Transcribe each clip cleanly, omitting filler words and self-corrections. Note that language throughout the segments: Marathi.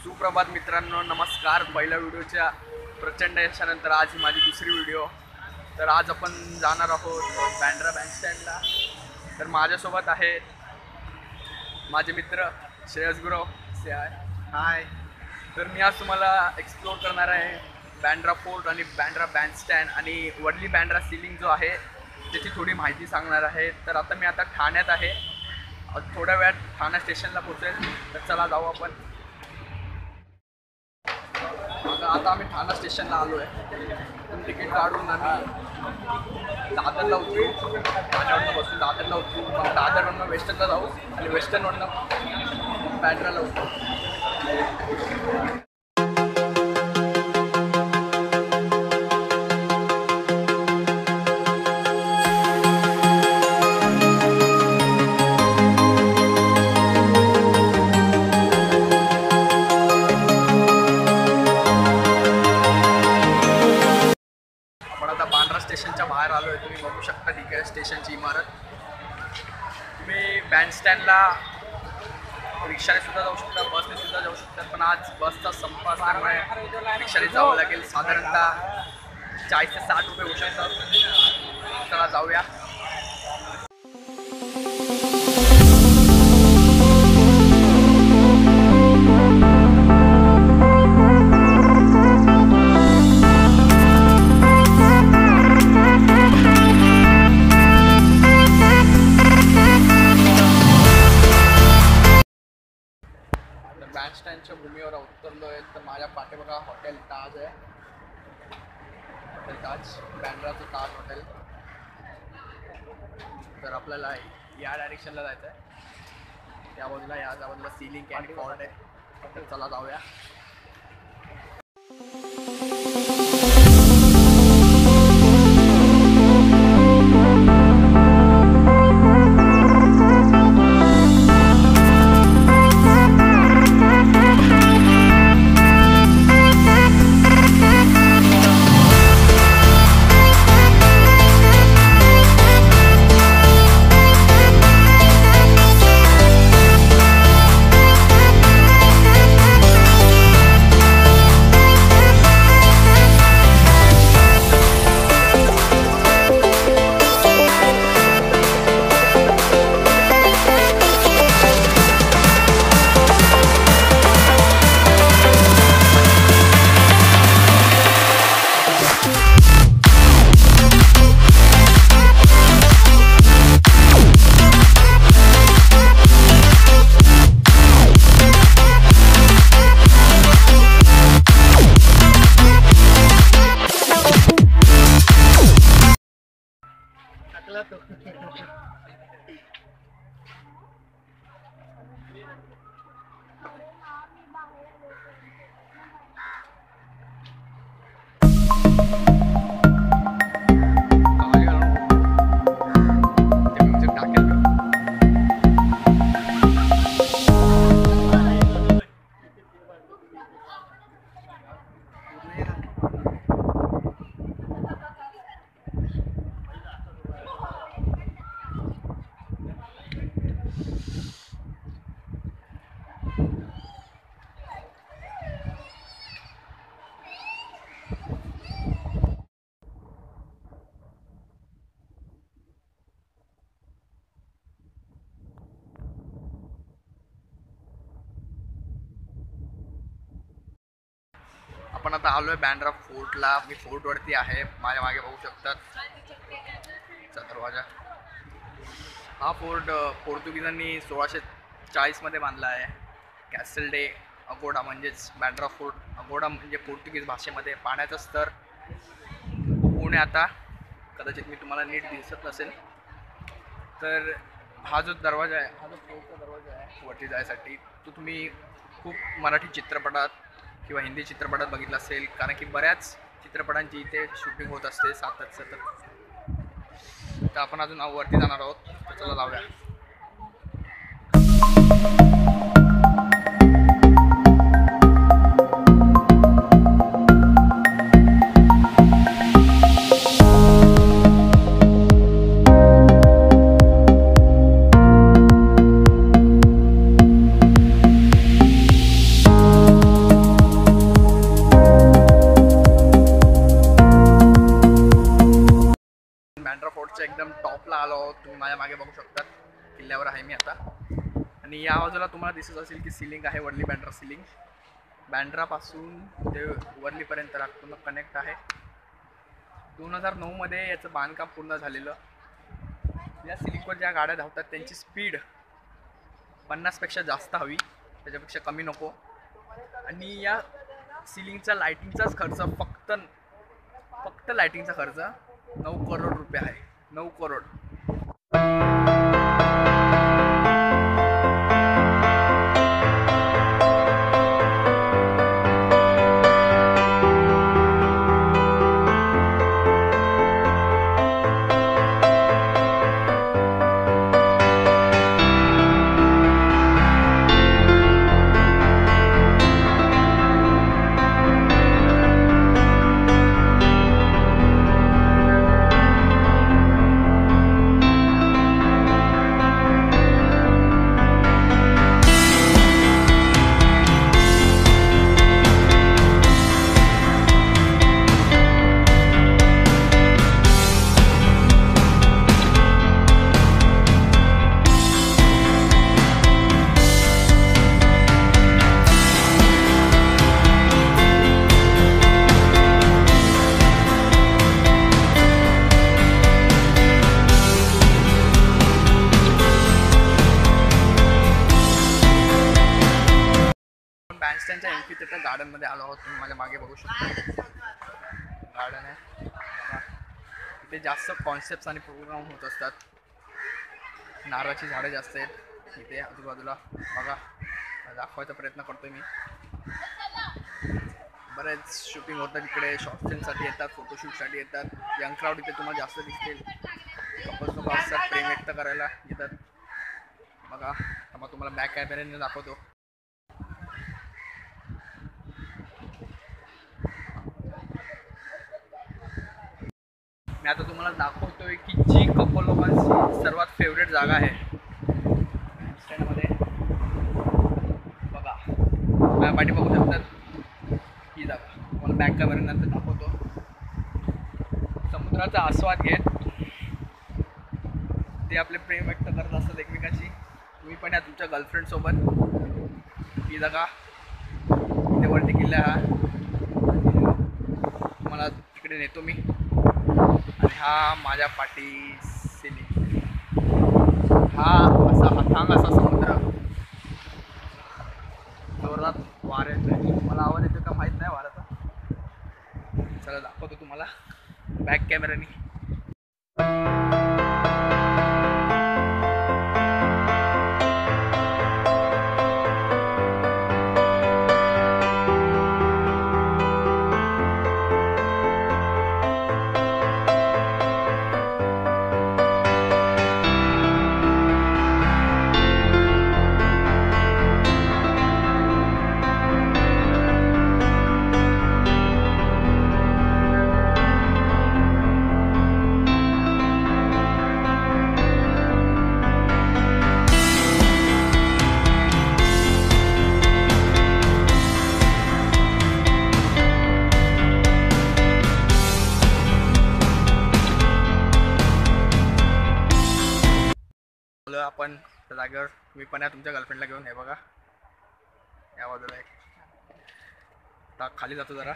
सुप्रभात मित्रांनो, नमस्कार. पहिल्या व्हिडिओच्या प्रचंड यशानंतर आज ही माझी दुसरी व्हिडिओ. तर आज आपण जाणार आहोत बँड्रा बँडस्टँडला. तर माझ्यासोबत आहेत माझे मित्र श्रेयस गुरव. हाय. तर मी आज तुम्हाला एक्सप्लोर करणार आहे बँड्रा फोर्ट आणि बँड्रा बँडस्टँड आणि वडली बँड्रा सीलिंग जो आहे त्याची थोडी माहिती सांगणार आहे. तर आता मी ठाण्यात आहे. थोड्या वेळात ठाणा स्टेशनला पोहोचेल. तर चला जाऊ आपण. आता आम्ही ठाणा स्टेशनला आलो आहे. तिकीट काढून आम्ही दादरला उतरू. ठाण्यावरनं बसून दादरला उतरू. मग दादरवरनं वेस्टर्नला जाऊ आणि वेस्टर्नवरनं बँड्राला उतरू. स्टेशनच्या बाहेर आलो आहे. तुम्ही बघू शकता ठीक आहे स्टेशनची इमारत. तुम्ही बँडस्टँडला रिक्षाने सुद्धा जाऊ शकता, बसने सुद्धा जाऊ शकता. पण आज बसचा संप असल्यामुळे रिक्षाने जावं लागेल. साधारणतः 40 ते 60 रुपये होऊ शकतात. चला जाऊया. बँडस्टँडच्या भूमीवर उतरलो आहे. तर माझ्या पाठीमागे हॉटेल ताज आहे. हॉटेल ताज, बँड्राचं ताज हॉटेल. तर आपल्याला या डायरेक्शनला जायचं आहे. त्या बाजूला सीलिंग कॅन्डी फोर्ट आहे. तर चला जाऊया. आपण आता आलो आहे बँड्रा फोर्टला. मी फोर्टवरती आहे. माझ्या मागे बघू शकतात दरवाजा. हा फोर्ट पोर्तुगीजांनी 1640 बांधला आहे. कॅसल डे अगोडा म्हणजेच बँड्रा फोर्ट. अगोडा म्हणजे पोर्तुगीज भाषेमध्ये पाण्याचं स्तर पुणे. आता कदाचित मी तुम्हाला नीट दिसत नसेल. तर हा जो दरवाजा आहे, हा जो फोर्टचा दरवाजा आहे वरती जायसाठी, तो तुम्ही खूप मराठी चित्रपटात किंवा हिंदी चित्रपटात बघितलं असेल. कारण की बऱ्याच चित्रपटांची इथे शूटिंग होत असते सतत. तर आपण अजून वरती जाणार आहोत. तर चला जाऊया. फोर्टच्या एकदम टॉपला आलो आहोत. तुम्ही माझ्या मागे बघू शकता, किल्ल्यावर आहे मी आता. आणि या बाजूला तुम्हाला दिसत असेल की सिलिंग आहे, वर्ली बँड्रा सिलिंग. बँड्रापासून ते वर्लीपर्यंत पूर्ण कनेक्ट आहे. 2009 मध्ये याचं बांधकाम पूर्ण झालेलं. या सिलिंगवर ज्या गाड्या धावतात त्यांची स्पीड 50पेक्षा जास्त हवी, त्याच्यापेक्षा कमी नको. आणि या सिलिंगचा लायटिंगचाच खर्च फक्त लायटिंगचा खर्च 9 करोड रुपये आहे. 9 करोड. बँडस्टँडच्या एंट्री तिथं गार्डनमध्ये आलो आहोत. तुम्ही माझ्या मागे बघू शकता, गार्डन आहे. इथे जास्त कॉन्सेप्ट्स आणि प्रोग्राम होत असतात. नारळाची झाडं जास्त आहेत इथे आजूबाजूला. बघा, दाखवायचा प्रयत्न करतोय मी. बरेच शूटिंग होतात इकडे, शॉर्ट फिल्मसाठी येतात, फोटोशूटसाठी येतात. यंग क्राऊड इथे तुम्हाला जास्त दिसतील. कपल्स लोक असतात, प्रेम व्यक्त करायला येतात. बघा, मग तुम्हाला बॅक कॅमेऱ्याने दाखवतो. मी आता तुम्हाला दाखवतोय की जी कपल लोकांची सर्वात फेवरेट जागा आहे स्टँडमध्ये. बघा, माझ्या पाठी बघू शकतात ही जागा. तुम्हाला बॅक कॅमेऱ्यानंतर दाखवतो. समुद्राचा आस्वाद घेत ते आपले प्रेम व्यक्त करत असतात एकमेकांशी. तुम्ही पण या तुमच्या गर्लफ्रेंडसोबत. ही जागा इथे वरती किल्ला हा, तुम्हाला तिकडे नेतो मी. आणि हा माझ्या पाठी सिलिंग. हा असा हथांग असा समुद्र, जोरात वारा येतोय. मला आवाज येतो का माहीत नाही वाऱ्याचा. चला दाखवतो तुम्हाला बॅक कॅमेरानी. आपण त्या जागेवर. तुम्ही पण या तुमच्या गर्लफ्रेंडला घेऊन. हे बघा, या बाजूला एक. आता खाली जातो जरा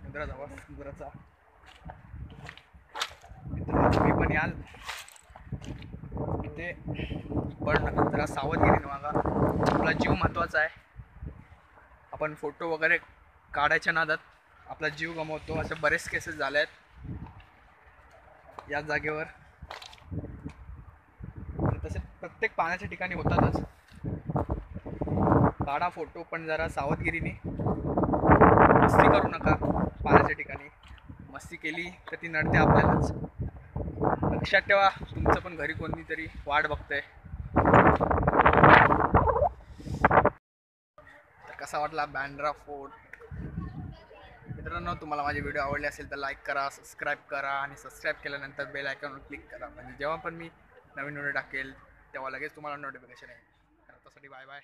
समुद्राजवळ. समुद्राचा तुम्ही पण याल इथे, पण जरा सावधगिरीने वागा. आपला जीव महत्त्वाचा आहे. आपण फोटो वगैरे काढायच्या नादात आपला जीव गमावतो. असे बरेच केसेस झाले आहेत या जागेवर. तसे प्रत्येक पाण्याच्या ठिकाणी होतातच. काढा फोटो, पण जरा सावधगिरीने. मस्ती करू नका पाण्याच्या ठिकाणी. मस्ती केली तर ती नडते आपल्यालाच. लक्षात ठेवा, तुमचं पण घरी कोणीतरी वाट बघतंय. तर कसा वाटला बँड्रा फोर्ट मित्रांनो? तुम्हाला माझे व्हिडिओ आवडले असेल तर लाईक करा, सबस्क्राईब करा. आणि सबस्क्राईब केल्यानंतर बेल आयकॉनवर क्लिक करा, म्हणजे जेव्हा पण मी नवीन व्हिडिओ टाकेल तेव्हा लगेच तुम्हाला नोटिफिकेशन येईल. तर त्यासाठी बाय बाय.